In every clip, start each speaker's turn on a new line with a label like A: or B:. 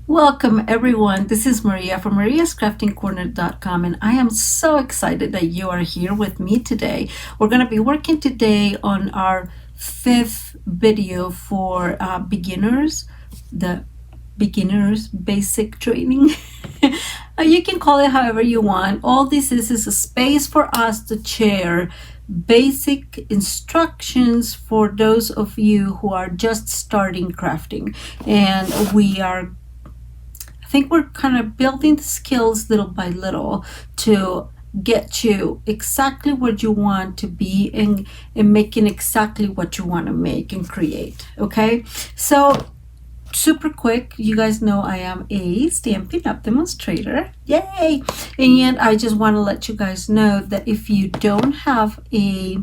A: Welcome everyone. This is Maria from mariascraftingcorner.com, and I am so excited that you are here with me today. We're going to be working today on our fifth video for beginners, the beginners basic training. You can call it however you want. All this is a space for us to share basic instructions for those of you who are just starting crafting, and I think we're kind of building the skills little by little to get you exactly where you want to be and making exactly what you want to make and create. Okay, so super quick, you guys know I am a Stampin' Up demonstrator. Yay! And I just want to let you guys know that if you don't have a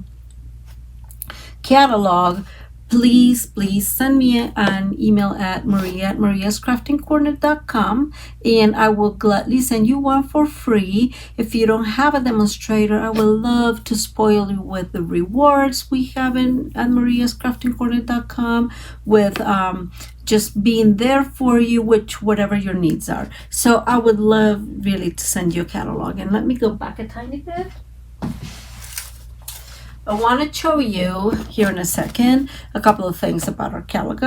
A: catalog, please send me an email at mariascraftingcorner.com, and I will gladly send you one for free. If you don't have a demonstrator, I would love to spoil you with the rewards we have at mariascraftingcorner.com with just being there for you with whatever your needs are. So I would love really to send you a catalog. And let me go back a tiny bit. I want to show you here in a second a couple of things about our catalog,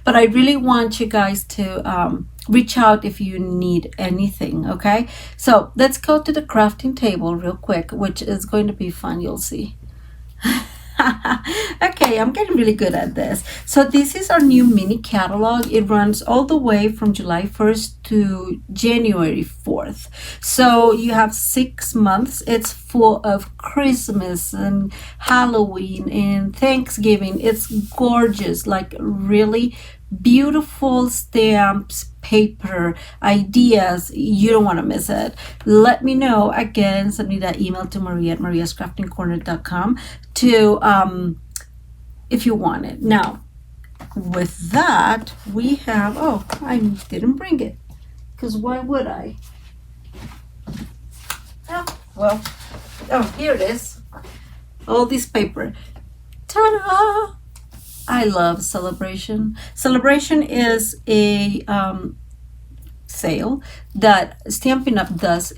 A: but I really want you guys to reach out if you need anything. Okay, so let's go to the crafting table real quick, which is going to be fun. You'll see. Okay, I'm getting really good at this. So this is our new mini catalog. It runs all the way from July 1st to January 4th. So you have 6 months. It's full of Christmas and Halloween and Thanksgiving. It's gorgeous, like really beautiful stamps, paper, ideas. You don't want to miss it. Let me know. Again, send me that email to Maria at mariascraftingcorner.com to if you want it. Now, with that, we have, oh, I didn't bring it, because why would I? Oh, well, oh, here it is. All this paper. Ta-da! I love Celebration. Celebration is a sale that Stampin' Up does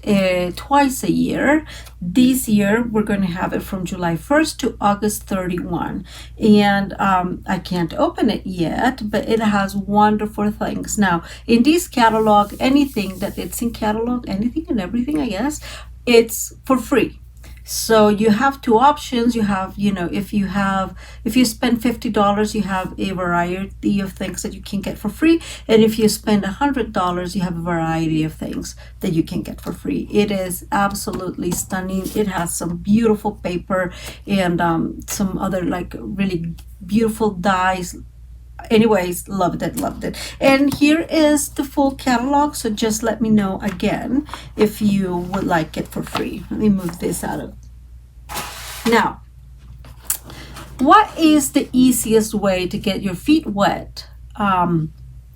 A: twice a year. This year we're going to have it from July 1st to August 31, and I can't open it yet, but it has wonderful things. Now in this catalog, anything that it's in catalog, anything and everything, I guess, it's for free. So you have two options. You have, if you spend $50, you have a variety of things that you can get for free. And if you spend $100, you have a variety of things that you can get for free. It is absolutely stunning. It has some beautiful paper and some other like really beautiful dies. Anyways, loved it. And here is the full catalog, so just let me know again if you would like it for free. Let me move this out of. Now, what is the easiest way to get your feet wet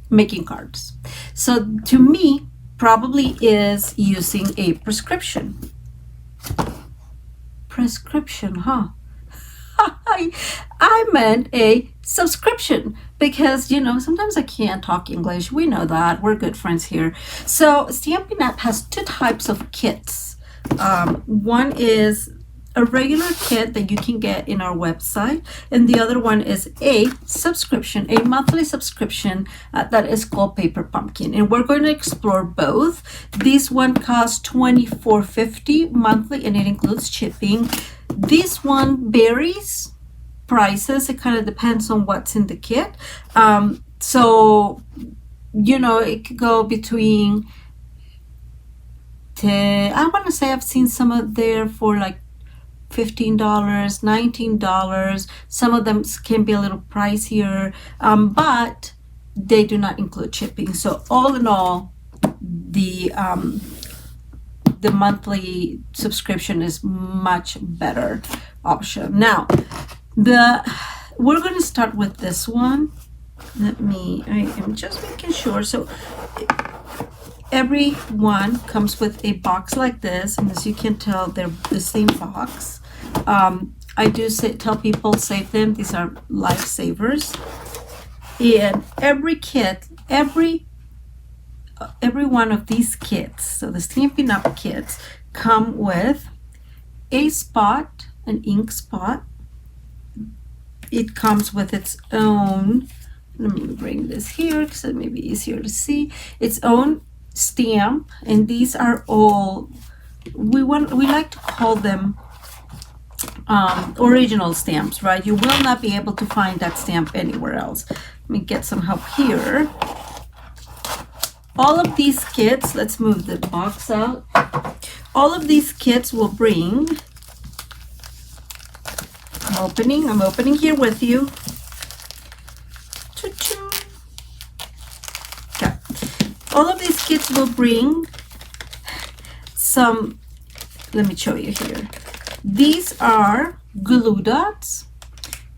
A: making cards? So to me, probably is using a prescription, huh? I meant a subscription, because sometimes I can't talk English. We know that. We're good friends here. So Stampin' Up has two types of kits. One is a regular kit that you can get in our website, and the other one is a subscription, a monthly subscription that is called Paper Pumpkin, and we're going to explore both. This one costs $24.50 monthly, and it includes shipping. This one varies prices. It kind of depends on what's in the kit. So it could go between I want to say I've seen some of there for like $15, $19. Some of them can be a little pricier, but they do not include shipping. So all in all, the monthly subscription is much better option. Now, we're going to start with this one. I am just making sure. So every one comes with a box like this, and as you can tell, they're the same box. I do tell people save them. These are lifesavers. And every kit every one of these kits, so the Stampin' Up kits, come with a spot, an ink spot. It comes with its own, let me bring this here because it may be easier to see, its own stamp. And these are all, we like to call them original stamps, right? You will not be able to find that stamp anywhere else. Let me get some help here. All of these kits, let's move the box out. All of these kits will bring, I'm opening here with you. Okay. All of these kits will bring some, let me show you here. These are glue dots.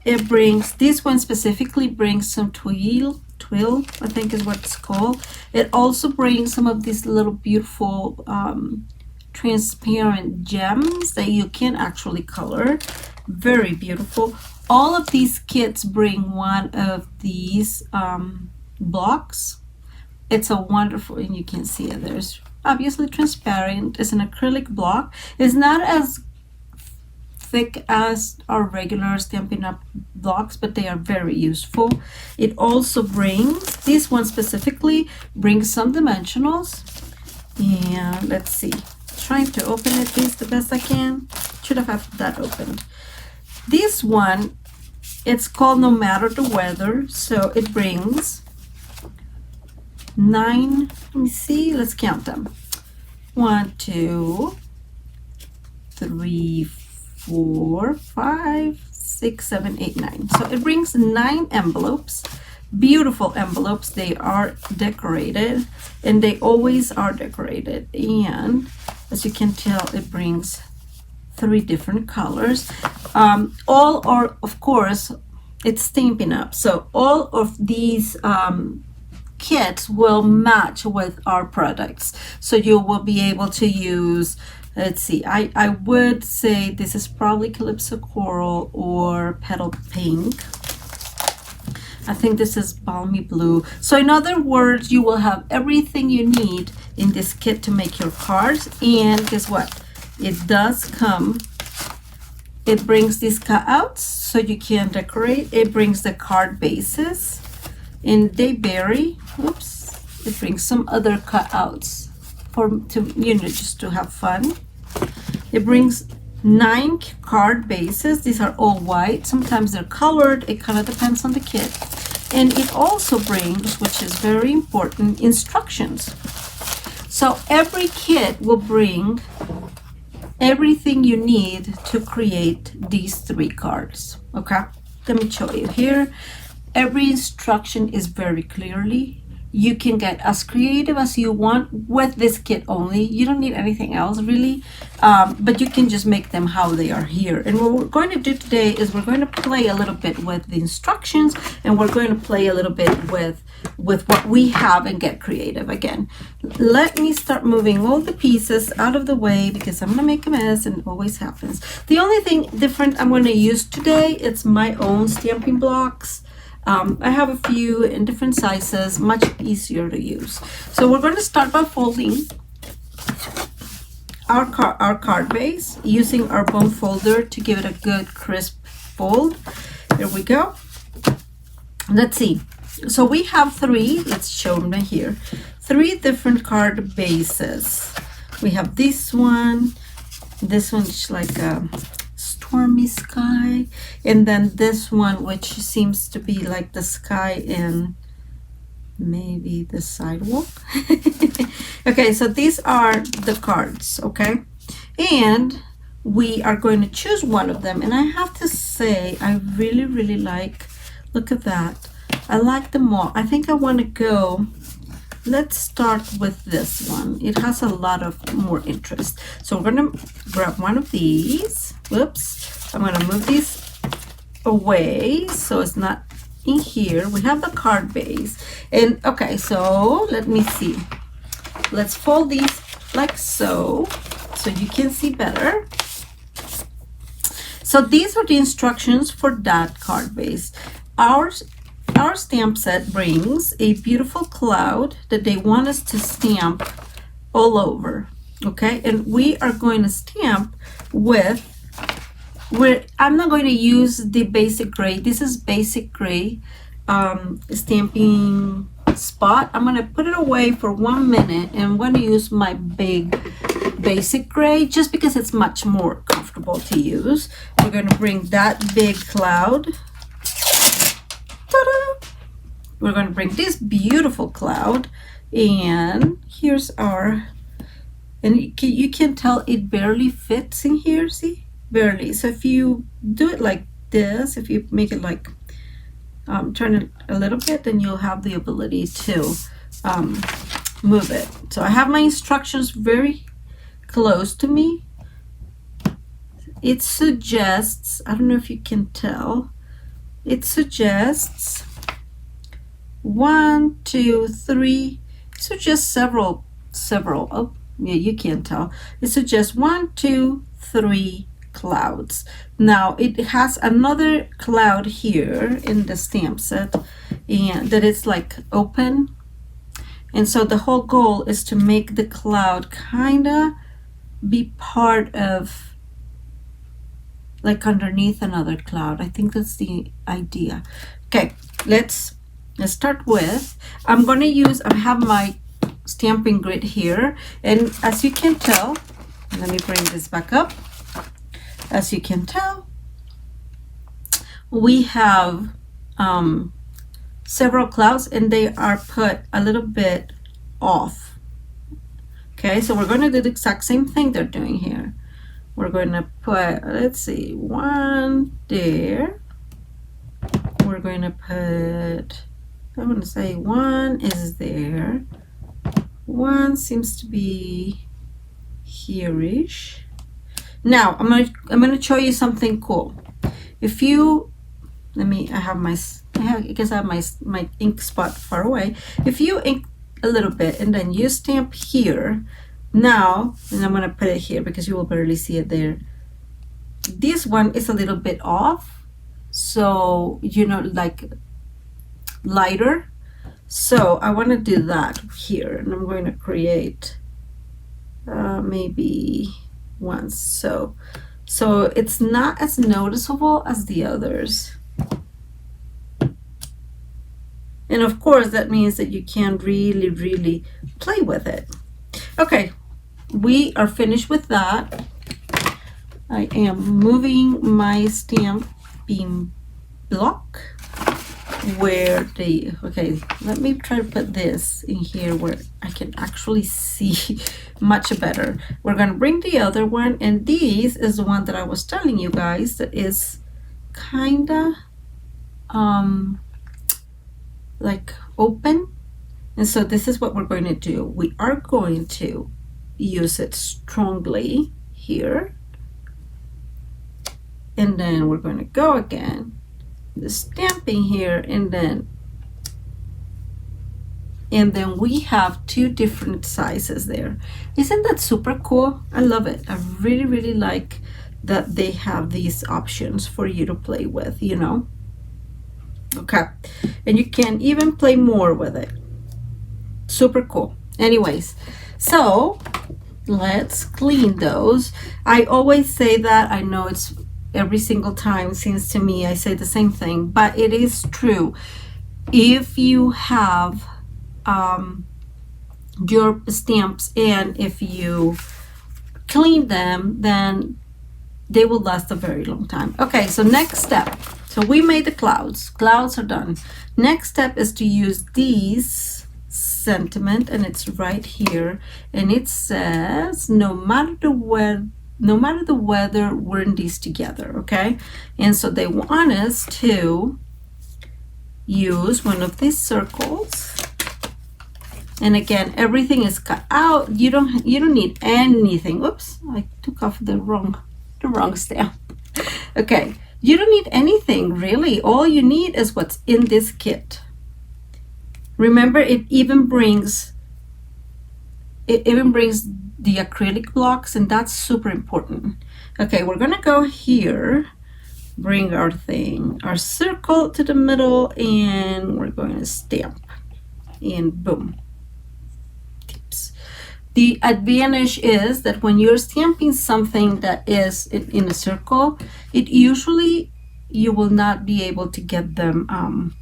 A: It brings, this one specifically brings some twill, I think is what it's called. It also brings some of these little beautiful transparent gems that you can actually color. Very beautiful. All of these kits bring one of these blocks. It's a wonderful, and you can see it, there's obviously transparent. It's an acrylic block. It's not as thick as our regular Stampin' Up blocks, but they are very useful. It also brings, this one specifically brings some dimensionals. And let's see, trying to open it this the best I can. Should have had that opened. This one, it's called No Matter the Weather. So it brings 9, let me see, let's count them. 1, 2, 3, 4, 5, 6, 7, 8, 9. So it brings 9 envelopes, beautiful envelopes. They are decorated, and they always are decorated. And as you can tell, it brings 3 different colors. All are, of course, it's Stampin' Up. So all of these kits will match with our products. So you will be able to use, let's see, I would say this is probably Calypso Coral or Petal Pink. I think this is Balmy Blue. So in other words, you will have everything you need in this kit to make your cards. And guess what? It does come, it brings these cutouts so you can decorate. It brings the card bases, and they vary. Oops. It brings some other cutouts just to have fun. It brings 9 card bases. These are all white. Sometimes they're colored. It kind of depends on the kit. And it also brings, which is very important, instructions. So every kit will bring everything you need to create these 3 cards. Okay, let me show you here. Every instruction is very clearly. You can get as creative as you want with this kit only. You don't need anything else really, but you can just make them how they are here. And what we're going to do today is we're going to play a little bit with the instructions, and we're going to play a little bit with what we have and get creative again. Let me start moving all the pieces out of the way because I'm going to make a mess, and it always happens. The only thing different I'm going to use today, it's my own stamping blocks. I have a few in different sizes, much easier to use. So we're going to start by folding our card base using our bone folder to give it a good crisp fold. Here we go. Let's see. So we have 3, let's show them here, 3 different card bases. We have this one is like a stormy sky, and then this one which seems to be like the sky in maybe the sidewalk. Okay, so these are the cards, okay, and we are going to choose one of them. And I have to say, I really like, look at that, I like them all. I think I want to go, let's start with this one. It has a lot of more interest. So we're going to grab one of these. Whoops, I'm going to move these away so it's not in here. We have the card base, and okay, so let me see, let's fold these like so you can see better. So these are the instructions for that card base. Ours, our stamp set brings a beautiful cloud that they want us to stamp all over, okay? And we are going to stamp with, I'm not going to use the basic gray. This is basic gray stamping spot. I'm going to put it away for 1 minute, and I'm going to use my big basic gray just because it's much more comfortable to use. We're going to bring that big cloud. Ta-da! We're going to bring this beautiful cloud, and here's our, and you can tell it barely fits in here, see? Barely. So if you do it like this, if you make it like turn it a little bit, then you'll have the ability to move it. So I have my instructions very close to me. It suggests, I don't know if you can tell, it suggests 1, 2, 3, it suggests several, oh yeah, you can't tell. It suggests 1, 2, 3 clouds. Now it has another cloud here in the stamp set, and that it's like open, and so the whole goal is to make the cloud kind of be part of, like underneath another cloud. I think that's the idea. Okay, let's start with, I'm going to use, I have my stamping grid here, and as you can tell, let me bring this back up. As you can tell, we have several clouds, and they are put a little bit off. Okay, so we're going to do the exact same thing they're doing here. We're going to put, let's see, 1 there. We're going to put, I'm going to say 1 is there. 1 seems to be here-ish. Now I'm gonna show you something cool. If you, I guess I have my ink spot far away. If you ink a little bit and then you stamp here, now, and I'm gonna put it here because you will barely see it there. This one is a little bit off, so you know, like lighter. So I want to do that here, and I'm going to create maybe once, so it's not as noticeable as the others. And of course that means that you can really play with it. Okay, we are finished with that. I am moving my stamping block where the, okay, let me try to put this in here where I can actually see much better. We're going to bring the other one, and this is the one that I was telling you guys that is kinda like open, and so this is what we're going to do. We are going to use it strongly here, and then we're going to go again the stamping here, and then we have 2 different sizes there. Isn't that super cool? I love it. I really like that they have these options for you to play with, you know. Okay, and you can even play more with it. Super cool. Anyways, so let's clean those. I always say that. I know it's every single time, seems to me I say the same thing, but it is true. If you have your stamps, and if you clean them, then they will last a very long time. Okay, so next step. So we made the clouds. Clouds are done. Next step is to use these sentiment, and it's right here, and it says no matter the weather, we're in these together. Okay, and so they want us to use one of these circles, and again everything is cut out. You don't need anything. Oops, I took off the wrong stamp. Okay, you don't need anything really. All you need is what's in this kit. Remember, it even brings the acrylic blocks, and that's super important. Okay, we're gonna go here bring our thing, our circle to the middle, and we're going to stamp, and boom. Tips. The advantage is that when you're stamping something that is in a circle, it usually, you will not be able to get them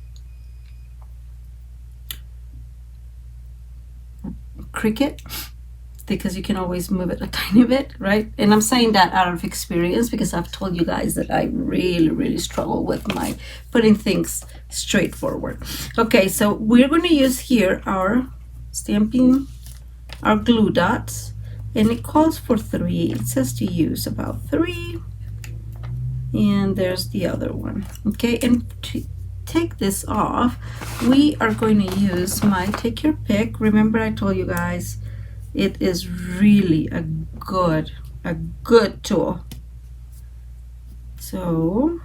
A: cricket, because you can always move it a tiny bit, right? And I'm saying that out of experience because I've told you guys that I really struggle with my putting things straight forward. Okay, so we're going to use here our our glue dots, and it calls for 3. It says to use about 3, and there's the other one. Okay, and to take this off, we are going to use my take your pick. Remember, I told you guys it is really a good tool. So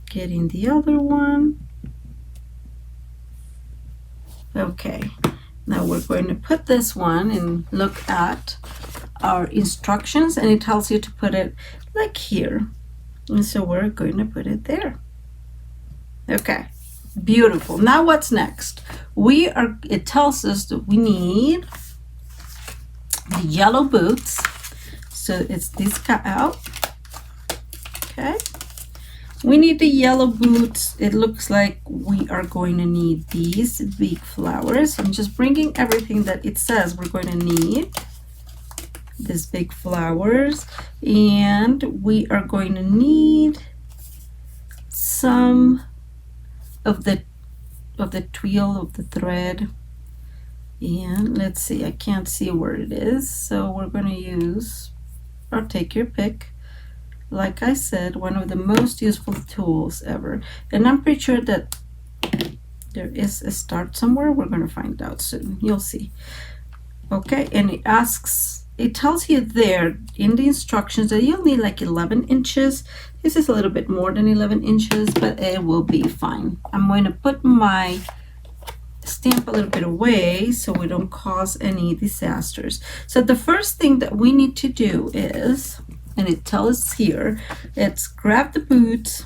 A: getting the other one. Okay, now we're going to put this one and look at our instructions, and it tells you to put it like here, and so we're going to put it there. Okay, beautiful. Now what's next? It tells us that we need the yellow boots, so it's this cut out. Okay, we need the yellow boots. It looks like we are going to need these big flowers. I'm just bringing everything that it says we're going to need. These big flowers, and we are going to need some of the twill of the thread. And let's see, I can't see where it is, so we're going to use or take your pick. Like I said, one of the most useful tools ever, and I'm pretty sure that there is a start somewhere. We're going to find out soon. You'll see. Okay, and it tells you there in the instructions that you'll need like 11 inches. This is a little bit more than 11 inches, but it will be fine. I'm going to put my stamp a little bit away so we don't cause any disasters. So the first thing that we need to do is, and it tells us here, it's grab the boots,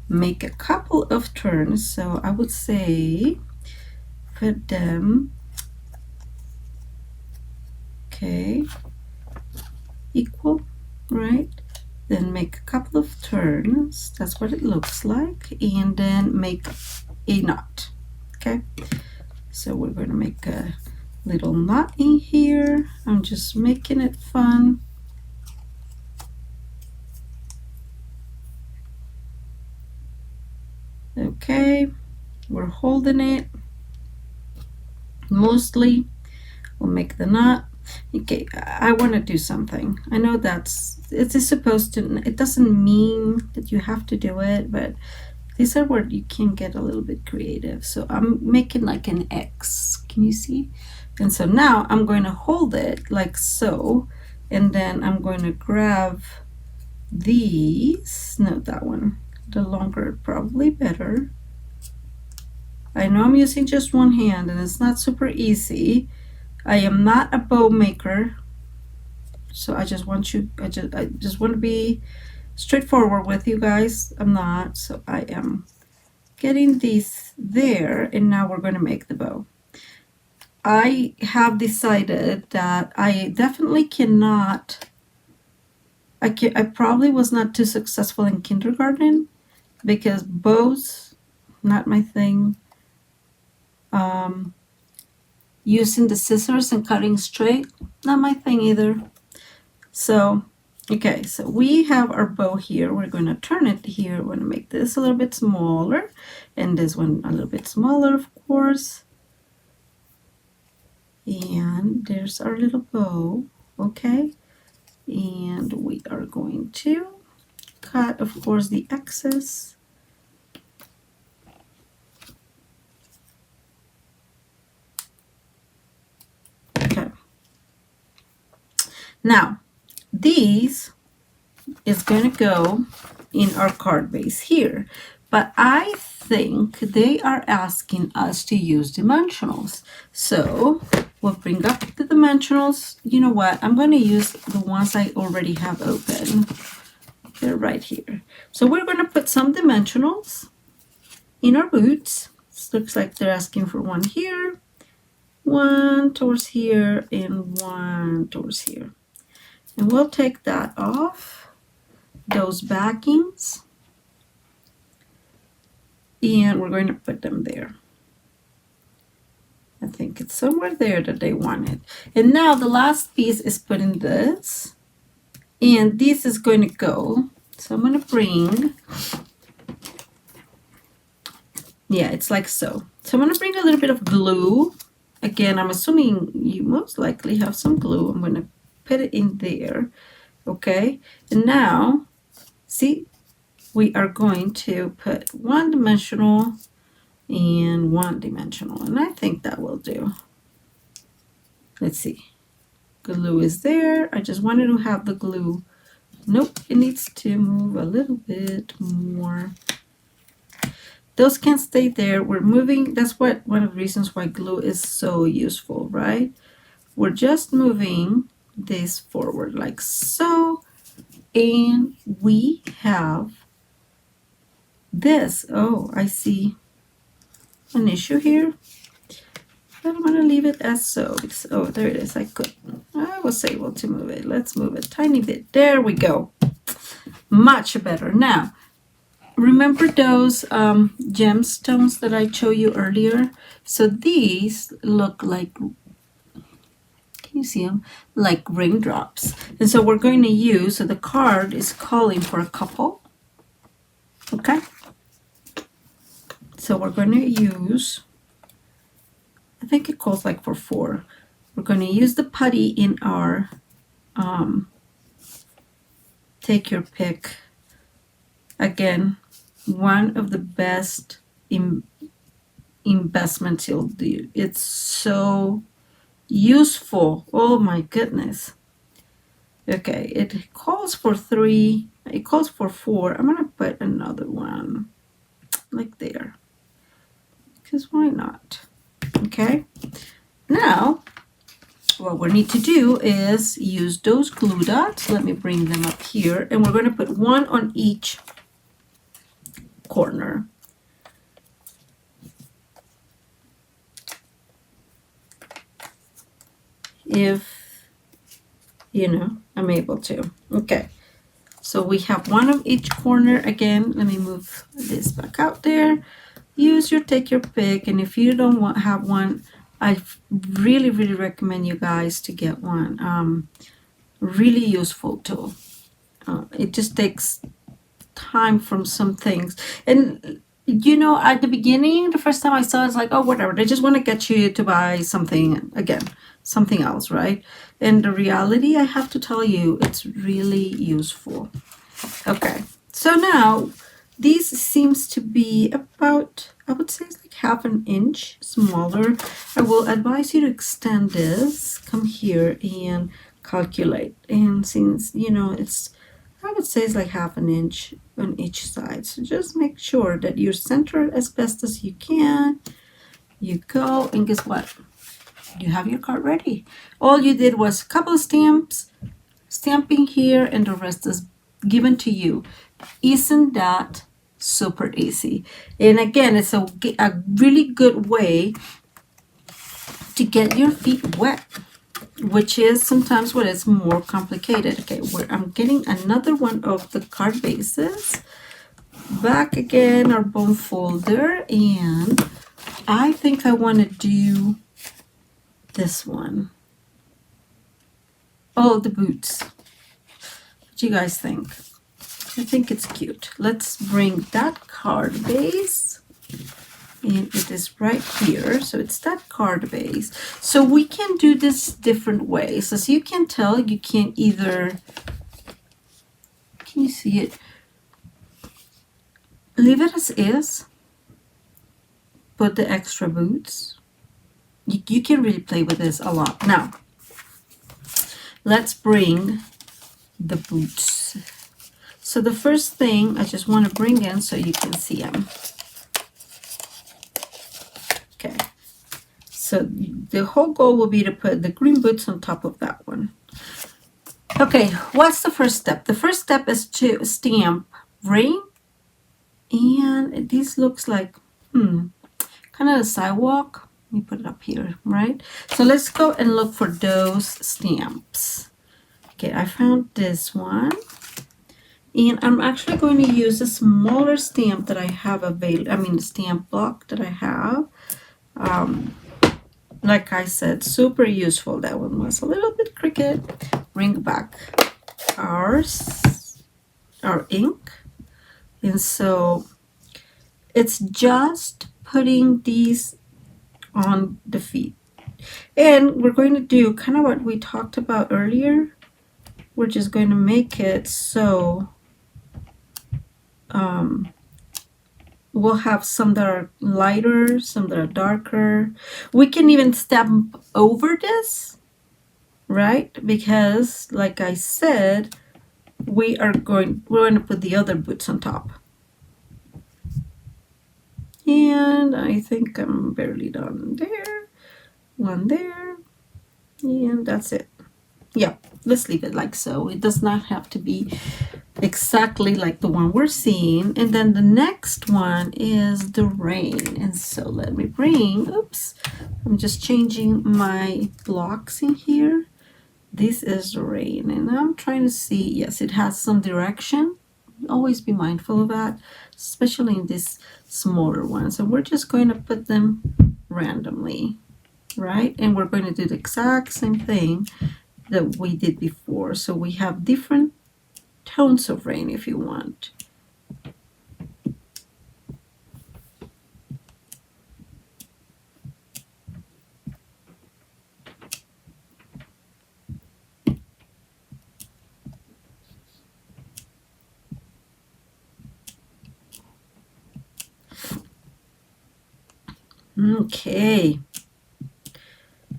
A: make a couple of turns. So I would say put them, okay, equal, right? Then make a couple of turns. That's what it looks like. And then make a knot. Okay, so we're going to make a little knot in here. I'm just making it fun. Okay, we're holding it mostly. We'll make the knot. Okay, I want to do something. I know it's supposed to, it doesn't mean that you have to do it, but these are where you can get a little bit creative. So I'm making like an X. Can you see? And so now I'm going to hold it like so, and then I'm going to grab these. No, that one. The longer, probably better. I know I'm using just one hand, and it's not super easy. I am not a bow maker, so I just want to be straightforward with you guys. I'm not, so I am getting these there, and now we're going to make the bow. I have decided that I definitely cannot, I probably was not too successful in kindergarten because bows, not my thing. Using the scissors and cutting straight, not my thing either. So okay, so we have our bow here. We're going to turn it here. We're going to make this a little bit smaller, and this one a little bit smaller, of course. And there's our little bow. Okay, and we are going to cut, of course, the excess. Okay, now these is going to go in our card base here, but I think they are asking us to use dimensionals, so we'll bring up the dimensionals. You know what, I'm going to use the ones I already have open. They're right here. So we're going to put some dimensionals in our boots. This looks like they're asking for one here, one towards here, and one towards here. And we'll take that off, those backings, and we're going to put them there. I think it's somewhere there that they want it. And now the last piece is putting this, and this is going to go. So I'm going to bring, yeah, it's like so. So I'm going to bring a little bit of glue. Again, I'm assuming you most likely have some glue. I'm going to put it in there. Okay, and now, see, we are going to put one dimensional and one dimensional, and I think that will do. Let's see. Glue is there. I just wanted to have the glue. Nope, it needs to move a little bit more. Those can't stay there. We're moving. That's what one of the reasons why glue is so useful, right? We're just moving this forward like so, and we have this. Oh, I see an issue here, but I'm gonna leave it as so. Oh, there it is. I was able to move it. Let's move it a tiny bit. There we go. Much better. Now, remember those gemstones that I showed you earlier? So these look like, can you see them? Like raindrops. And so we're going to use, so the card is calling for a couple. Okay. So we're going to use, I think it calls like for 4. We're going to use the putty in our, take your pick. Again, one of the best investments you'll do. It's so useful. Oh my goodness. Okay, it calls for 3. It calls for 4. I'm going to put another one like there. Because why not? Okay. Now, what we need to do is use those glue dots. Let me bring them up here. And we're going to put one on each corner. If, you know, I'm able to. Okay. So we have one of each corner. Again, let me move this back out there. Use your take your pick, and if you don't have one, I really recommend you guys to get one. Really useful tool. It just takes time from some things, and you know, at the beginning, the first time I saw it, it's like, oh, whatever, they just want to get you to buy something again, something else, right? And the reality, I have to tell you, it's really useful. Okay, so now these seems to be about, I would say it's like ½ an inch smaller. I will advise you to extend this, come here and calculate. And since, you know, it's, I would say it's like ½ an inch on each side. So just make sure that you're centered as best as you can. You go, and guess what? You have your card ready. All you did was a couple of stamps, stamping here, and the rest is given to you. Isn't that super easy? And again, it's a really good way to get your feet wet, which is sometimes what is more complicated. Okay, I'm getting another one of the card bases. Back again, our bone folder, and I think I want to do this one. Oh, the boots. What do you guys think? I think it's cute. Let's bring that card base, and it is right here. So it's that card base. So we can do this different ways. As you can tell, you can either, can you see it? Leave it as is. Put the extra boots. You can really play with this a lot. Now, let's bring the boots. So the first thing I just want to bring in so you can see them. Okay. So the whole goal will be to put the green boots on top of that one. Okay, what's the first step? The first step is to stamp rain, and this looks like kind of a sidewalk. Let me put it up here, right? So let's go and look for those stamps. Okay, I found this one. And I'm actually going to use a smaller stamp that I have available. I mean, stamp block that I have. Like I said, super useful. That one was a little bit crooked. Bring back our ink. And so it's just putting these on the feet. And we're going to do kind of what we talked about earlier. We're just going to make it so we'll have some that are lighter, some that are darker. We can even stamp over this, right? Because like I said, we're going to put the other boots on top. And I think I'm barely done there. One there. And that's it. Yeah, let's leave it like so. It does not have to be exactly like the one we're seeing. And then the next one is the rain. And so let me bring, oops, I'm just changing my blocks in here. This is the rain, and I'm trying to see, yes, it has some direction. Always be mindful of that, especially in these smaller ones. So we're just going to put them randomly, right? And we're going to do the exact same thing that we did before. So we have different tones of rain if you want. Okay.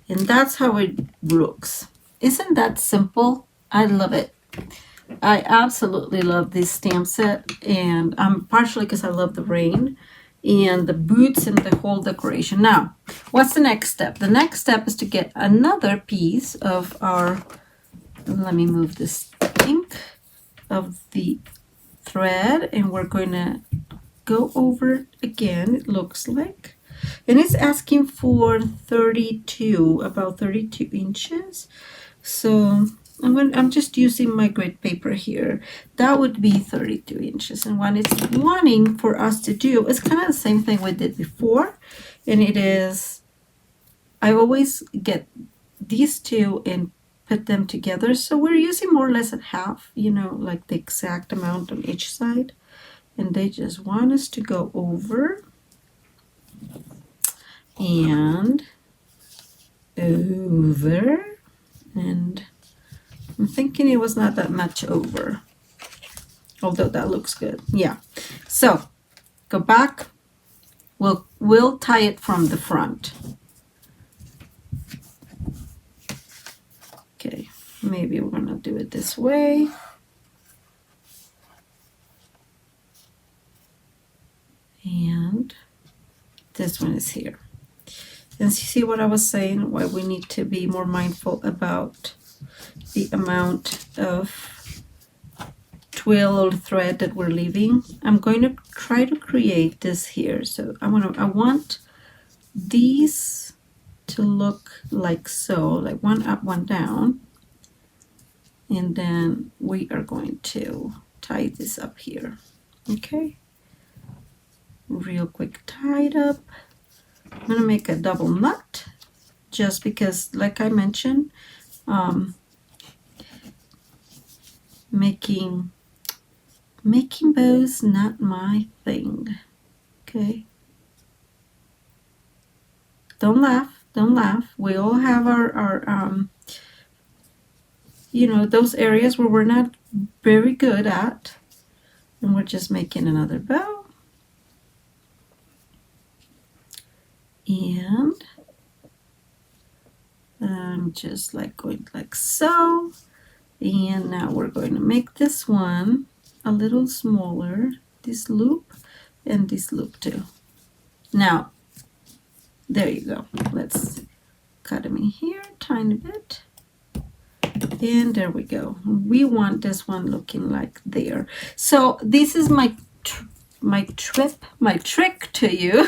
A: And that's how it looks. Isn't that simple? I love it. I absolutely love this stamp set, and partially because I love the rain and the boots and the whole decoration. Now, what's the next step? The next step is to get another piece of our, let me move this ink, of the thread, and we're going to go over it again, it looks like. And it's asking for 32, about 32 inches. So I'm just using my grid paper here. That would be 32 inches. And what it's wanting for us to do is kind of the same thing we did before. And it is, I always get these two and put them together. So we're using more or less at half, you know, like the exact amount on each side. And they just want us to go over and over, and I'm thinking it was not that much over, although that looks good. Yeah, so go back, we'll tie it from the front. Okay, maybe we're gonna do it this way. And this one is here. And see what I was saying, why we need to be more mindful about the amount of twill or thread that we're leaving. I'm going to try to create this here. So I want these to look like so, like one up, one down. And then we are going to tie this up here. Okay. Real quick tied up. I'm going to make a double knot just because, like I mentioned, making bows not my thing. Okay. Don't laugh. Don't laugh. We all have our you know, those areas where we're not very good at, and we're just making another bow. And I'm just like going like so. And now we're going to make this one a little smaller, this loop and this loop too. Now, there you go. Let's cut them in here a tiny bit. And there we go. We want this one looking like there. So this is my trick to you.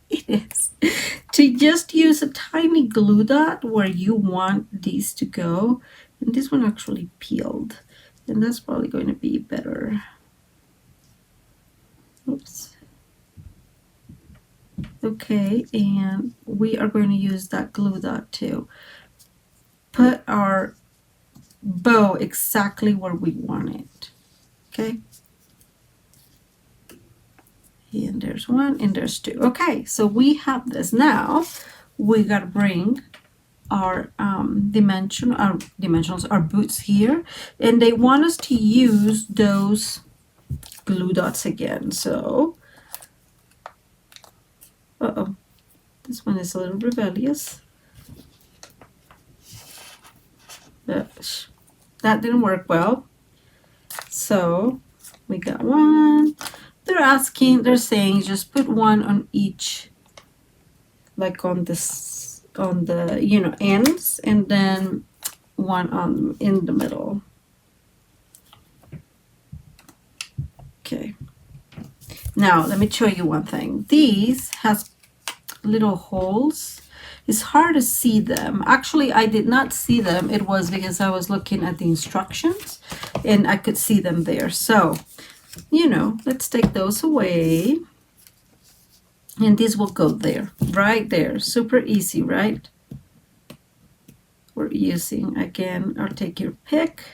A: It is to just use a tiny glue dot where you want these to go. And this one actually peeled. And that's probably going to be better. Oops. Okay, and we are going to use that glue dot to put our bow exactly where we want it. Okay. And there's one, and there's two. Okay, so we have this. Now we gotta bring our dimensionals, our boots here, and they want us to use those glue dots again. So, this one is a little rebellious. That didn't work well. So we got one. They're saying just put one on each, like on this, on the, you know, ends, and then one in the middle. Okay. Now let me show you one thing. These has little holes. It's hard to see them. Actually, I did not see them. It was because I was looking at the instructions and I could see them there. So, you know, let's take those away. And this will go there, right there. Super easy, right? We're using, again, or take your pick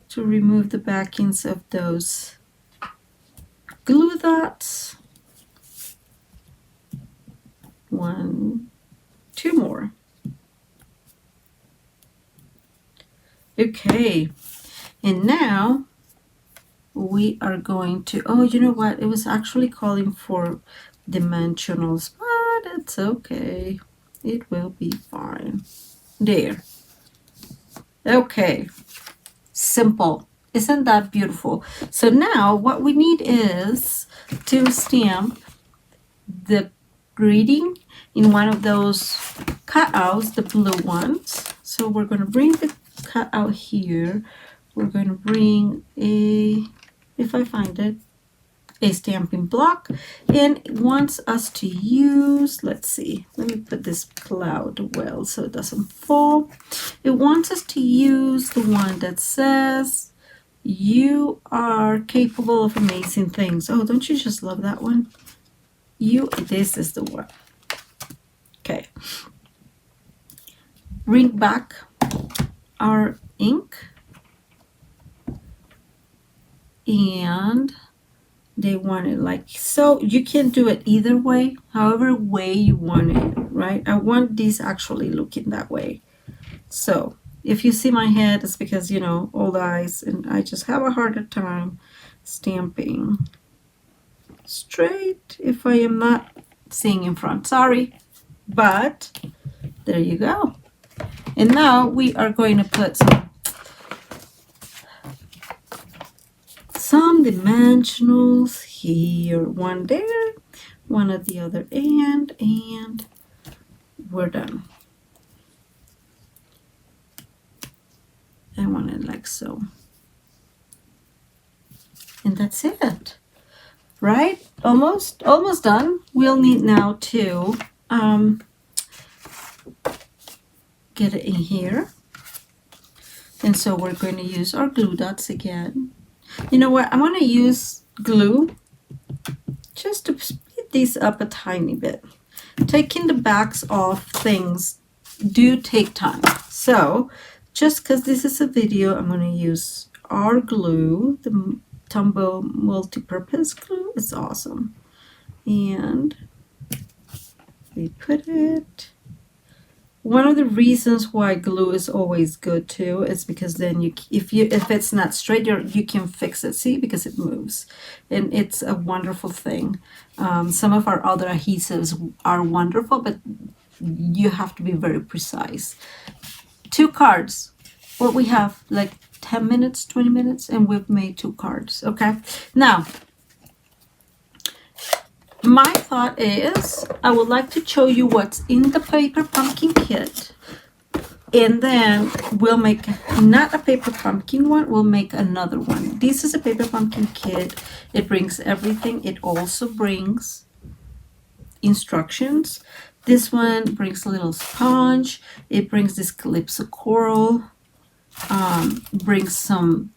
A: to remove the backings of those glue dots. One, two more. Okay, and now we are going to, oh, you know what? It was actually calling for dimensionals, but it's okay. It will be fine. There. Okay. Simple. Isn't that beautiful? So now what we need is to stamp the greeting in one of those cutouts, the blue ones. So we're going to bring the cutout here. We're going to bring a, if I find it, a stamping block, and it wants us to use, let's see, let me put this cloud well so it doesn't fall. It wants us to use the one that says you are capable of amazing things. Oh, don't you just love that one? This is the one. Okay. Bring back our ink, and they want it like so. You can do it either way, however way you want it, right? I want these actually looking that way. So if you see my head, it's because, you know, old eyes, and I just have a harder time stamping straight if I am not seeing in front. Sorry, but there you go. And now we are going to put some dimensionals here, one there, one at the other end, and we're done. I want it like so. And that's it. Right? Almost done. We'll need now to get it in here. And so we're going to use our glue dots again. You know what? I'm going to use glue just to speed these up a tiny bit. Taking the backs off things do take time. So just because this is a video, I'm going to use our glue, the Tombow multi-purpose glue. It's awesome. And we put it. One of the reasons why glue is always good too is because then if it's not straight, you can fix it. See, because it moves, and it's a wonderful thing. Some of our other adhesives are wonderful, but you have to be very precise. 2 cards. What we have, like 10 minutes, 20 minutes, and we've made 2 cards. Okay, now my thought is I would like to show you what's in the paper pumpkin kit And then we'll make not a paper pumpkin one, we'll make another one. This is a paper pumpkin kit. It brings everything. It also brings instructions. This one brings a little sponge. It brings this calypso coral. Brings some,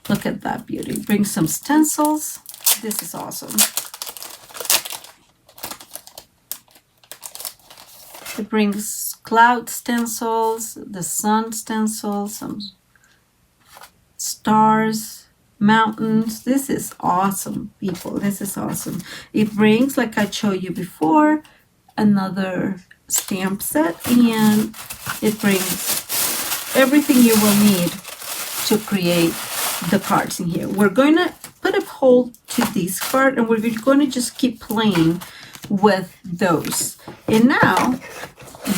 A: look at that beauty. Brings some stencils. This is awesome. It brings cloud stencils, the sun stencils, some stars, mountains. This is awesome, people. This is awesome. It brings, like I showed you before, another stamp set, and it brings everything you will need to create the cards in here. We're going to put a hold to this card, and we're going to just keep playing with those. And now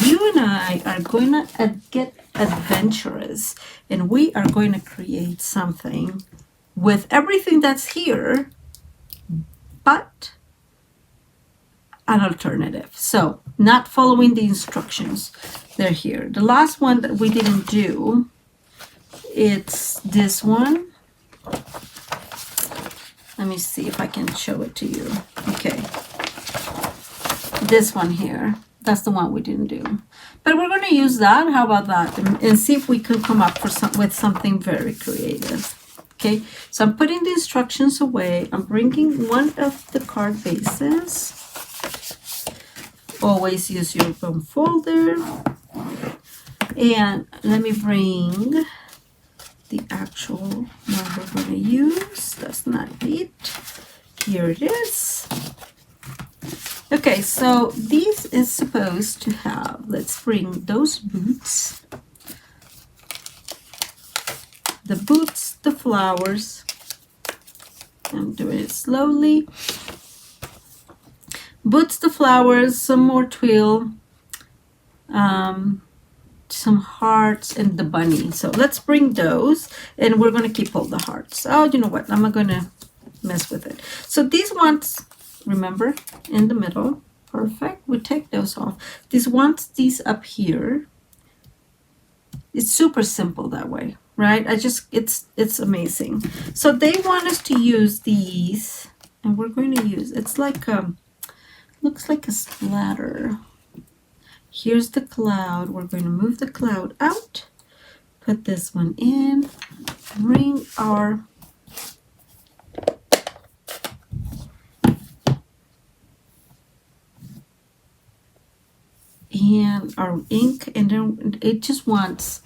A: you and I are going to get adventurous, and we are going to create something with everything that's here, but an alternative. So not following the instructions. They're here. The last one that we didn't do, it's this one. Let me see if I can show it to you. Okay. This one here. That's the one we didn't do. But we're going to use that. How about that? And see if we can come up with something very creative. Okay. So I'm putting the instructions away. I'm bringing one of the card bases. Always use your own folder. And let me bring the actual one we're going to use. That's not it. Here it is. Okay, so this is supposed to have, let's bring those boots. The boots, the flowers. I'm doing it slowly. Boots, the flowers, some more twill, some hearts, and the bunny. So let's bring those, and we're going to keep all the hearts. Oh, you know what? I'm not going to mess with it. So these ones, remember, in the middle. Perfect. We take those off. These ones, these up here. It's super simple that way, right? It's amazing. So they want us to use these, and we're going to use, it's like looks like a splatter. Here's the cloud. We're going to move the cloud out, put this one in, bring our and our ink, and then it just wants,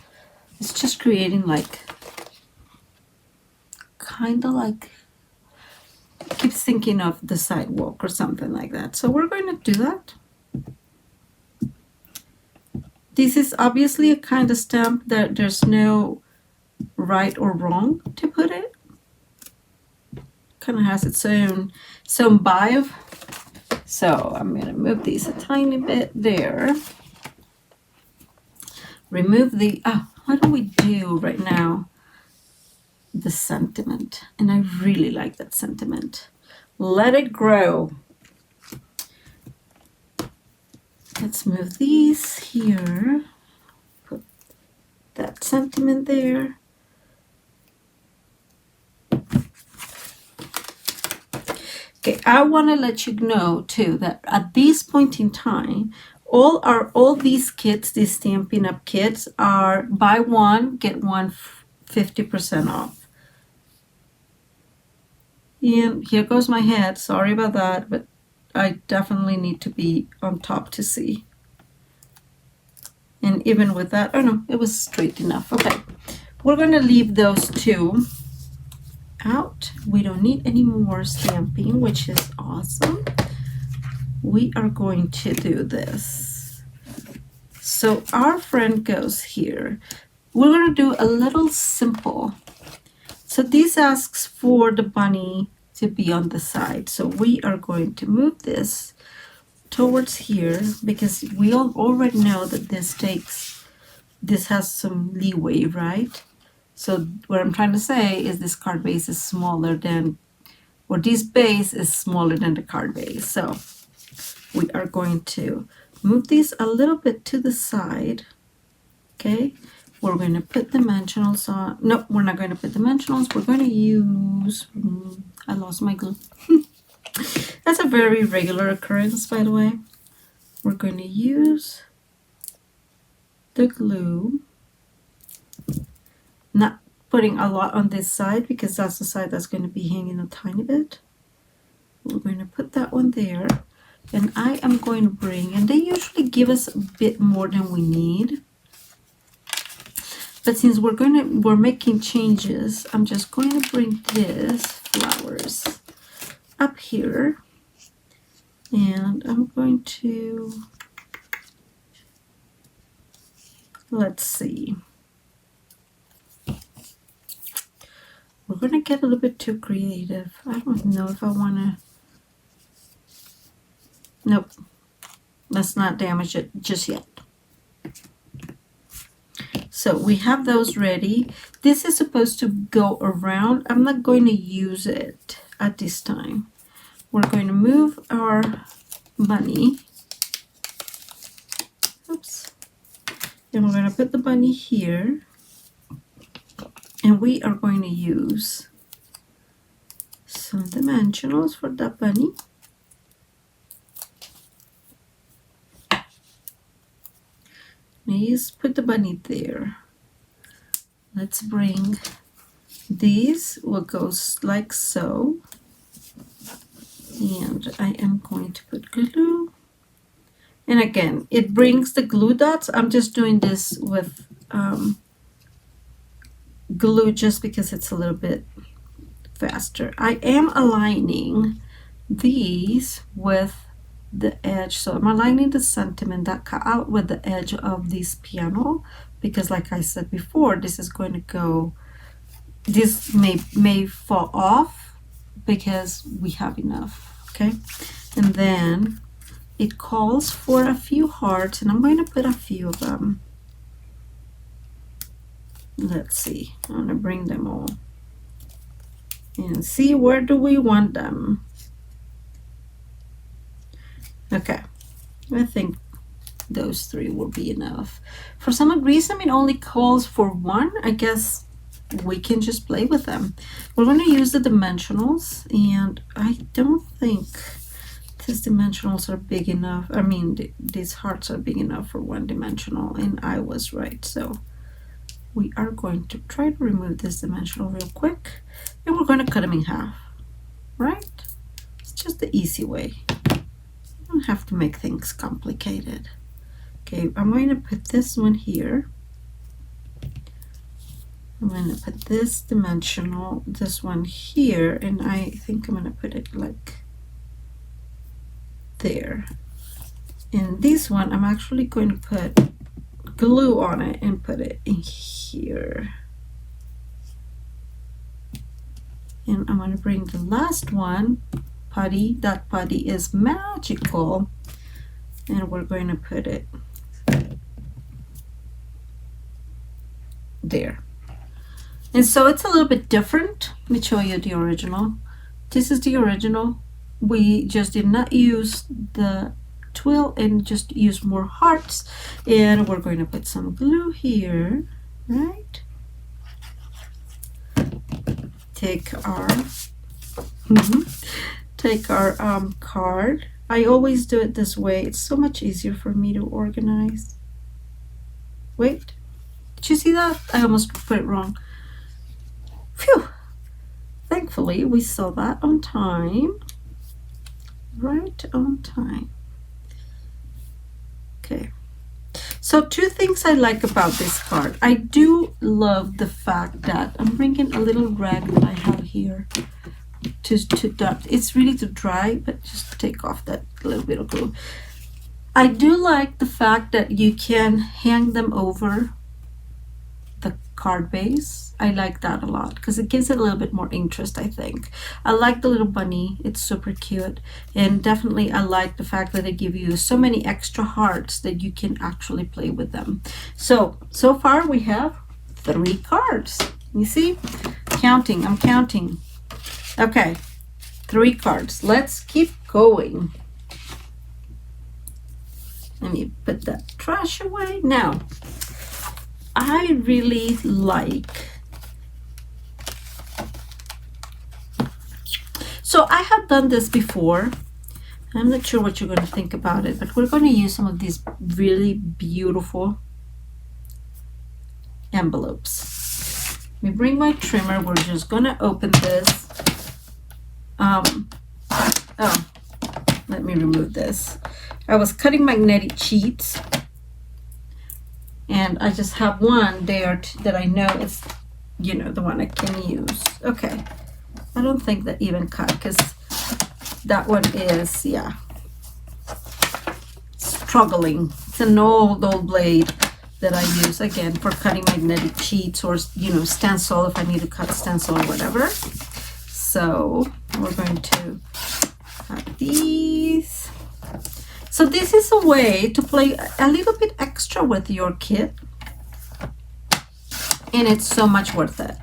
A: it's just creating like, kind of like, keeps thinking of the sidewalk or something like that. So we're going to do that. This is obviously a kind of stamp that there's no right or wrong to put it. Kind of has its own vibe. So I'm going to move these a tiny bit there. Remove the, what do we do right now? The sentiment. And I really like that sentiment. Let it grow. Let's move these here. Put that sentiment there. Okay, I want to let you know too that at this point in time, all these kits, these Stampin' Up! Kits, are buy one, get one 50% off. And here goes my head. Sorry about that, but I definitely need to be on top to see. And even with that, oh no, it was straight enough. Okay, we're going to leave those two out. We don't need any more stamping, which is awesome. We are going to do this. So our friend goes here. We're going to do a little simple. So this asks for the bunny to be on the side. So we are going to move this towards here because we all already know that this has some leeway, right? So what I'm trying to say is this card base is smaller than, or this base is smaller than the card base. So we are going to move these a little bit to the side. Okay, we're going to put dimensionals on. No, we're not going to put dimensionals. We're going to use, I lost my glue. That's a very regular occurrence, by the way. We're going to use the glue, not putting a lot on this side because that's the side that's going to be hanging a tiny bit. We're going to put that one there, and I am going to bring, and they usually give us a bit more than we need, but since we're making changes, I'm just going to bring this flowers up here, and I'm going to, let's see, we're going to get a little bit too creative. I don't know if I want to, nope, let's not damage it just yet. So we have those ready. This is supposed to go around. I'm not going to use it at this time. We're going to move our bunny. Oops. And we're going to put the bunny here. And we are going to use some dimensionals for that bunny. Please put the bunny there. Let's bring these, will go like so. And I am going to put glue. And again, it brings the glue dots. I'm just doing this with glue just because it's a little bit faster. I am aligning these with the edge, so I'm aligning the sentiment that cut out with the edge of this piano, because like I said before, this is going to go, this may fall off because we have enough. Okay, and then it calls for a few hearts, and I'm going to put a few of them. Let's see, I'm going to bring them all and see where do we want them. Okay, I think those three will be enough. For some reason, it only calls for one. I guess we can just play with them. We're going to use the dimensionals, and I don't think these dimensionals are big enough. I mean, these hearts are big enough for one dimensional, and I was right. So we are going to try to remove this dimensional real quick, and we're going to cut them in half, right? It's just the easy way. Don't have to make things complicated. Okay, I'm going to put this one here. I'm going to put this dimensional, this one here, and I think I'm going to put it like there. And this one, I'm actually going to put glue on it and put it in here. And I'm going to bring the last one, putty. That putty is magical, and we're going to put it there. And so it's a little bit different. Let me show you the original. This is the original. We just did not use the twill and just use more hearts, and we're going to put some glue here, right? Take our take our card. I always do it this way. It's so much easier for me to organize. Wait, did you see that? I almost put it wrong. Phew! Thankfully, we saw that on time. Right on time. Okay. So two things I like about this card. I do love the fact that I'm bringing a little rag that I have here to dot. It's really to dry, but just take off that little bit of glue. I do like the fact that you can hang them over the card base. I like that a lot because it gives it a little bit more interest, I think. I like the little bunny. It's super cute. And definitely I like the fact that they give you so many extra hearts that you can actually play with them. So far we have 3 cards. You see? Counting. I'm counting. Okay. 3 cards. Let's keep going. Let me put that trash away. Now, I really like. So I have done this before. I'm not sure what you're going to think about it, but we're going to use some of these really beautiful envelopes. Let me bring my trimmer. We're just going to open this. Oh, let me remove this. I was cutting magnetic sheets, and I just have one there that I know is, you know, the one I can use. Okay, I don't think that even cut, because that one is, yeah, struggling. It's an old blade that I use again for cutting magnetic sheets, or, you know, stencil if I need to cut stencil or whatever. So we're going to cut these. So this is a way to play a little bit extra with your kit, and it's so much worth it.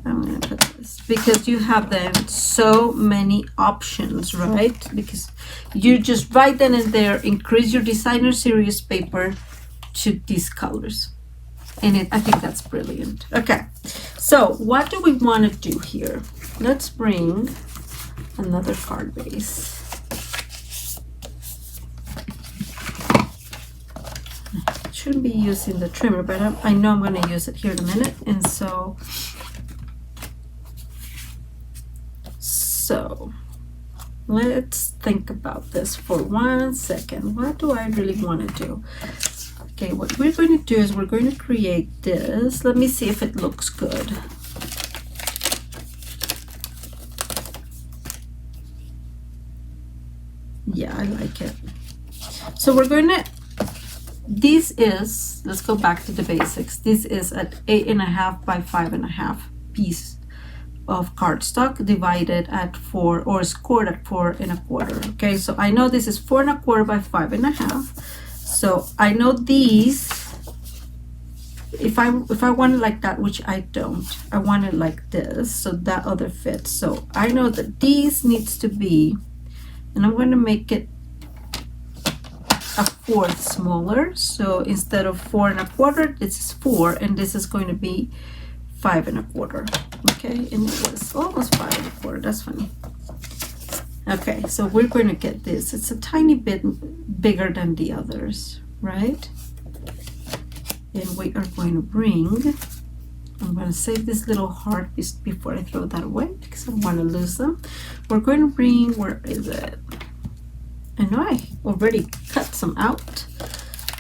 A: I'm going to put this because you have then so many options, right? Because you just right then and there increase your designer series paper to these colors, and I think that's brilliant. Okay, so what do we want to do here? Let's bring another card base. Shouldn't be using the trimmer, but I know I'm going to use it here in a minute. And so let's think about this for 1 second. What do I really want to do? Okay, what we're going to do is we're going to create this. Let me see if it looks good. Yeah, I like it. So we're going to, this is, let's go back to the basics. This is an 8.5 by 5.5 piece of cardstock divided at 4, or scored at 4 1/4. Okay, so I know this is 4 1/4 by 5.5. So I know these, if I want it like that, which I don't, I want it like this, so that other fits. So I know that these needs to be, and I'm going to make it a 1/4 smaller. So instead of 4 1/4, this is 4, and this is going to be 5 1/4. Okay, and it was almost 5 1/4. That's funny. Okay, so we're going to get this. It's a tiny bit bigger than the others, right? And we are going to bring, I'm going to save this little heart before I throw that away because I don't want to lose them. We're going to bring, where is it? I know I already cut some out,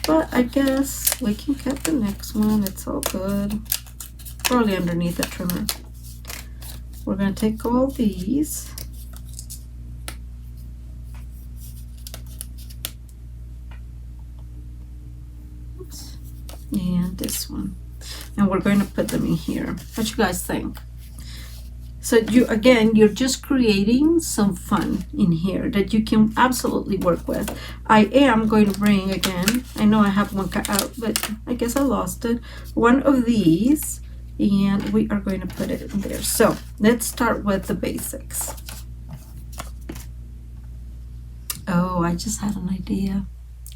A: but I guess we can cut the next one. It's all good. Probably underneath the trimmer. We're going to take all these. Oops. And this one. And we're going to put them in here. What you guys think? So you're just creating some fun in here that you can absolutely work with. I am going to bring, again, I know I have one cut out, but I guess I lost it, one of these, and we are going to put it in there. So let's start with the basics. Oh, I just had an idea.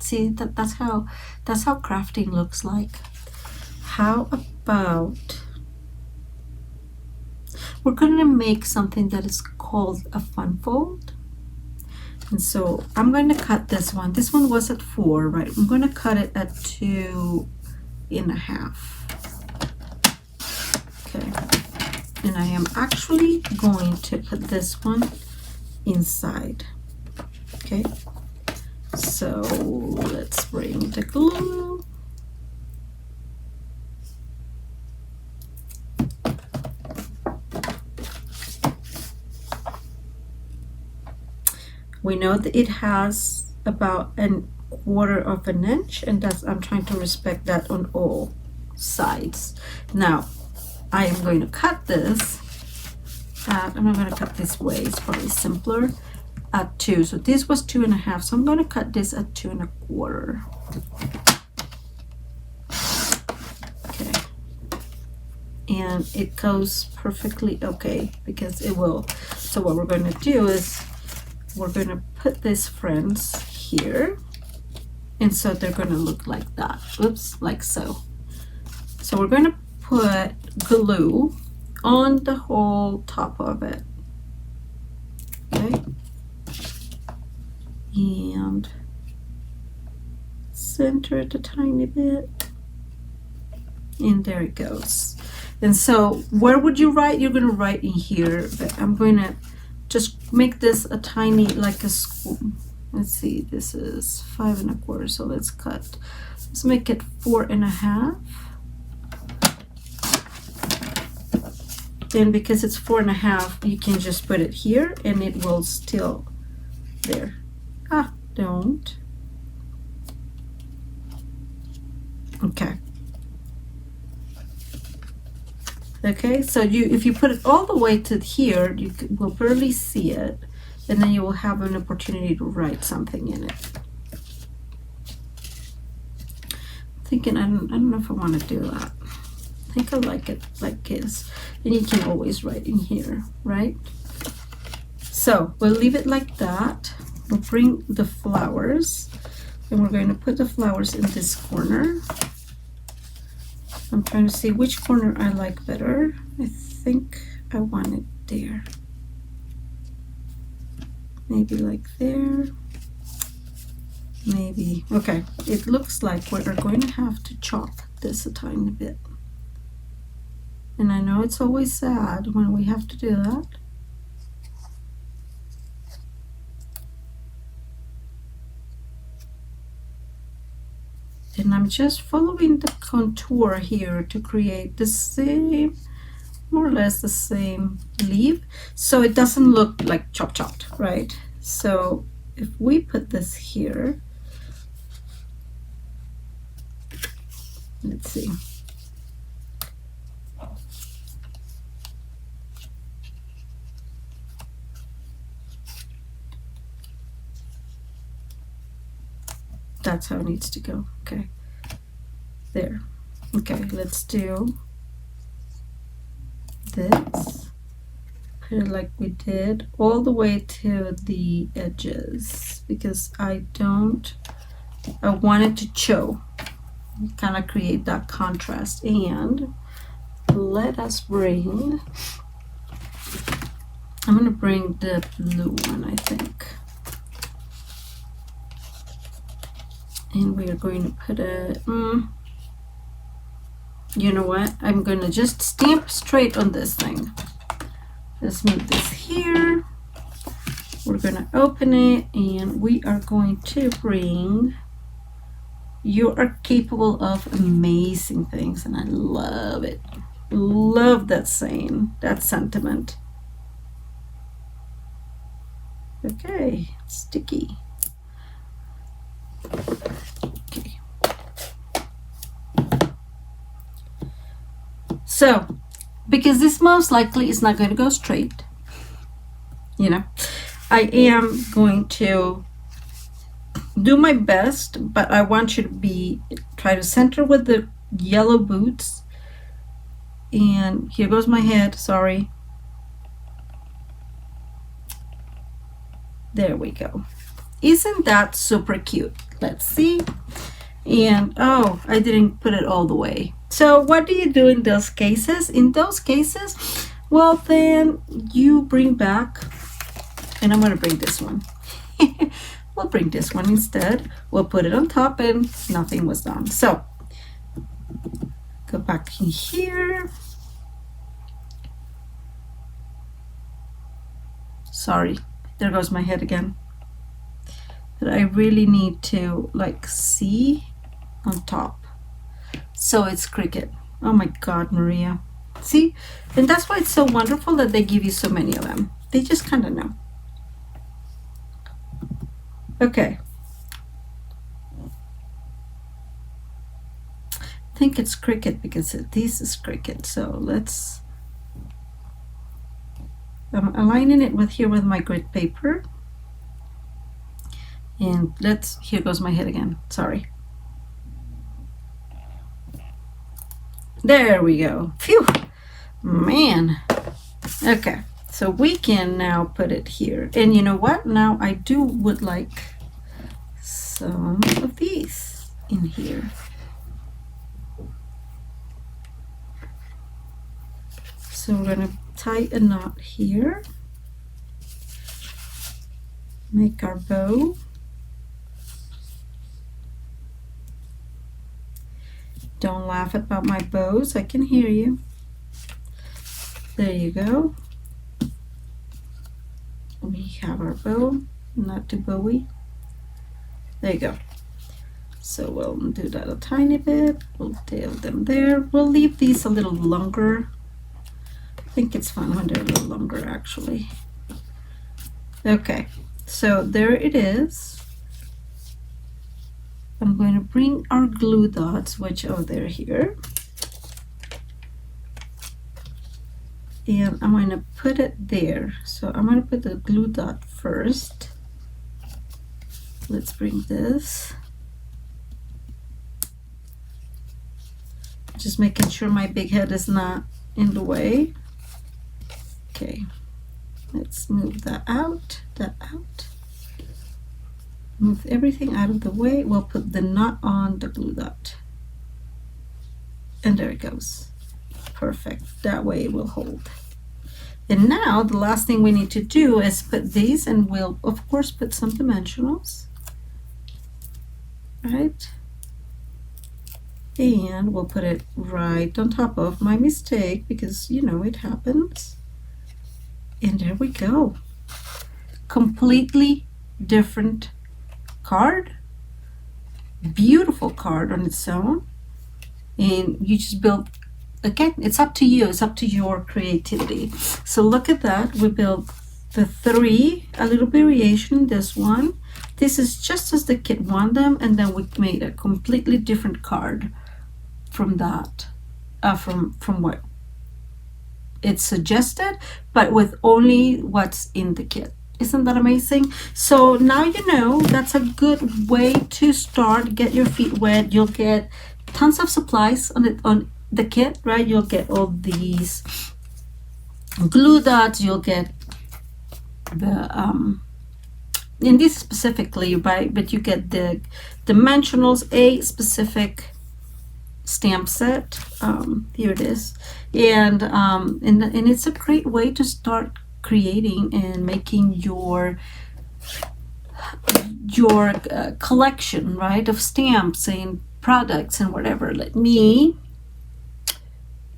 A: See, that's how crafting looks like. How about, we're going to make something that is called a fun fold. And so I'm going to cut this one. This one was at 4, right? I'm going to cut it at 2 1/2. Okay. And I am actually going to put this one inside. Okay. So let's bring the glue. We know that it has about 1/4 inch, and that's, I'm trying to respect that on all sides. Now I am going to cut this at, I'm not going to cut this way, it's probably simpler, at 2. So this was 2 1/2, so I'm going to cut this at 2 1/4. Okay, and it goes perfectly okay because it will. So what we're going to do is we're going to put these friends here, and so they're going to look like that. Oops, like so. So we're going to put glue on the whole top of it. Okay. And center it a tiny bit. And there it goes. And so where would you write? You're going to write in here, but I'm going to just make this a tiny, like a school. Let's see, this is 5 1/4, so let's cut. Let's make it 4 1/2. And because it's 4 1/2, you can just put it here and it will still there. Ah, don't. Okay. Okay, so if you put it all the way to here, you will barely see it, and then you will have an opportunity to write something in it. Thinking I don't know if I want to do that. I think I like it like this, and you can always write in here, right? So we'll leave it like that. We'll bring the flowers, and we're going to put the flowers in this corner. I'm trying to see which corner I like better. I think I want it there. Maybe like there. Maybe. Okay, it looks like we're going to have to chop this a tiny bit. And I know it's always sad when we have to do that. And I'm just following the contour here to create the same, more or less the same leaf, so it doesn't look like chopped, right? So if we put this here, let's see. That's how it needs to go. Okay, there. Okay, let's do this. Put it like we did all the way to the edges, because I want it to show, kind of create that contrast. And let us bring, I'm going to bring the blue one, I think. And we are going to put a, you know what? I'm going to just stamp straight on this thing. Let's move this here. We're going to open it, and we are going to bring, you are capable of amazing things, and I love it. Love that saying, that sentiment. Okay, sticky. Okay. So, because this most likely is not going to go straight, you know, I am going to do my best, but I want you to try to center with the yellow boots. And here goes my head, sorry. There we go. Isn't that super cute? Let's see. And oh, I didn't put it all the way. So what do you do in those cases? In those cases, well, then you bring back, and I'm going to bring this one. We'll bring this one instead. We'll put it on top, and nothing was done. So go back in here. Sorry, there goes my head again. But I really need to like see on top. So it's cricket. Oh my God, Maria. See? And that's why it's so wonderful that they give you so many of them. They just kind of know. Okay. I think it's cricket because this is cricket. So let's, I'm aligning it with my grit paper. And here goes my head again. Sorry. There we go. Phew, man. Okay, so we can now put it here. And you know what? Now I would like some of these in here. So we're going to tie a knot here, make our bow. Don't laugh about my bows, I can hear you. There you go. We have our bow, not too bowy. There you go. So we'll do that a tiny bit. We'll tail them there. We'll leave these a little longer. I think it's fun when they're a little longer, actually. Okay, so there it is. I'm going to bring our glue dots, which, oh, they're here. And I'm going to put it there. So I'm going to put the glue dot first. Let's bring this. Just making sure my big head is not in the way. Okay, let's move that out, Move everything out of the way. We'll put the knot on the glue dot. And there it goes. Perfect. That way it will hold. And now the last thing we need to do is put these, and we'll of course put some dimensionals. Right? And we'll put it right on top of my mistake, because you know it happens. And there we go. Completely different card. Beautiful card on its own. And you just build, again, it's up to you. It's up to your creativity. So look at that. We built the three, a little variation, this one. This is just as the kit wanted them, and then we made a completely different card from that, from what it suggested, but with only what's in the kit. Isn't that amazing? So now you know that's a good way to start, get your feet wet. You'll get tons of supplies on the kit, right? You'll get all these glue dots, you'll get the in this specifically, right? But you get the dimensionals, a specific stamp set. Here it is, and it's a great way to start creating and making your collection, right, of stamps and products and whatever. Let me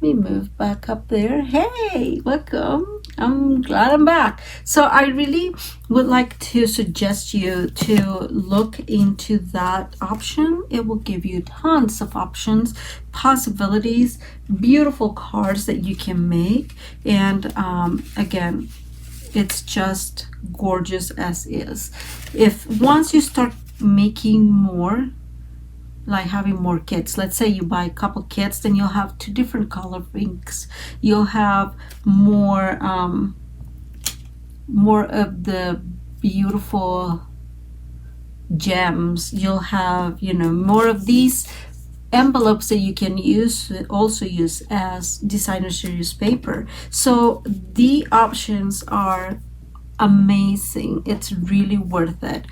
A: move back up there. Hey, welcome. I'm glad I'm back. So I really would like to suggest you to look into that option. It will give you tons of options, possibilities, beautiful cards that you can make. And again, it's just gorgeous as is. If once you start making more, like having more kits, let's say you buy a couple kits, then you'll have 2 different color inks. You'll have more of the beautiful gems. You'll have, you know, more of these envelopes that you can also use as designer series paper. So the options are amazing. It's really worth it.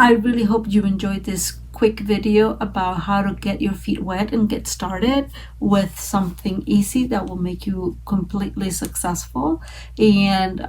A: I really hope you enjoyed this quick video about how to get your feet wet and get started with something easy that will make you completely successful. And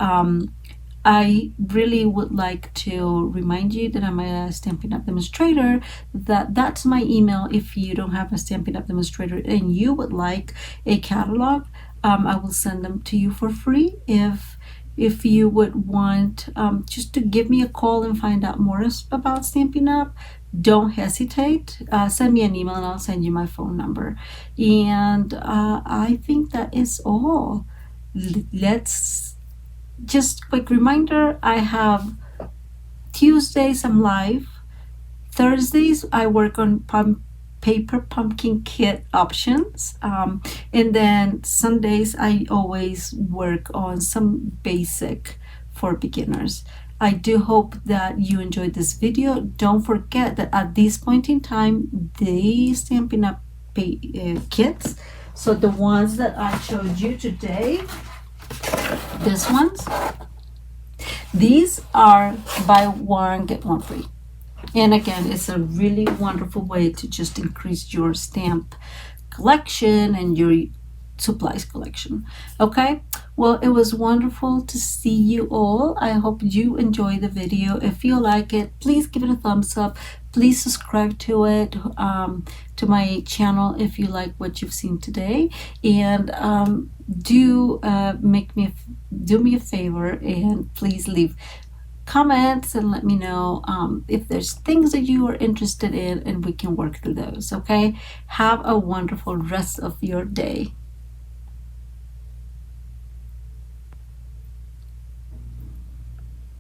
A: I really would like to remind you that I'm a Stampin' Up! Demonstrator. That's my email. If you don't have a Stampin' Up! Demonstrator and you would like a catalog, I will send them to you for free. If you would want just to give me a call and find out more about Stampin' Up!, don't hesitate. Send me an email and I'll send you my phone number. And I think that is all. Let's just quick reminder, I have Tuesdays I'm live, Thursdays I work on paper pumpkin kit options, and then Sundays I always work on some basic for beginners. I do hope that you enjoyed this video. Don't forget that at this point in time, the Stampin' Up! Kits, so the ones that I showed you today, these ones, these are buy one get one free. And again, it's a really wonderful way to just increase your stamp collection and your supplies collection. Okay, well, it was wonderful to see you all. I hope you enjoy the video. If you like it, please give it a thumbs up. Please subscribe to it, to my channel, if you like what you've seen today. And do me a favor and please leave comments and let me know if there's things that you are interested in, and we can work through those. Okay, have a wonderful rest of your day.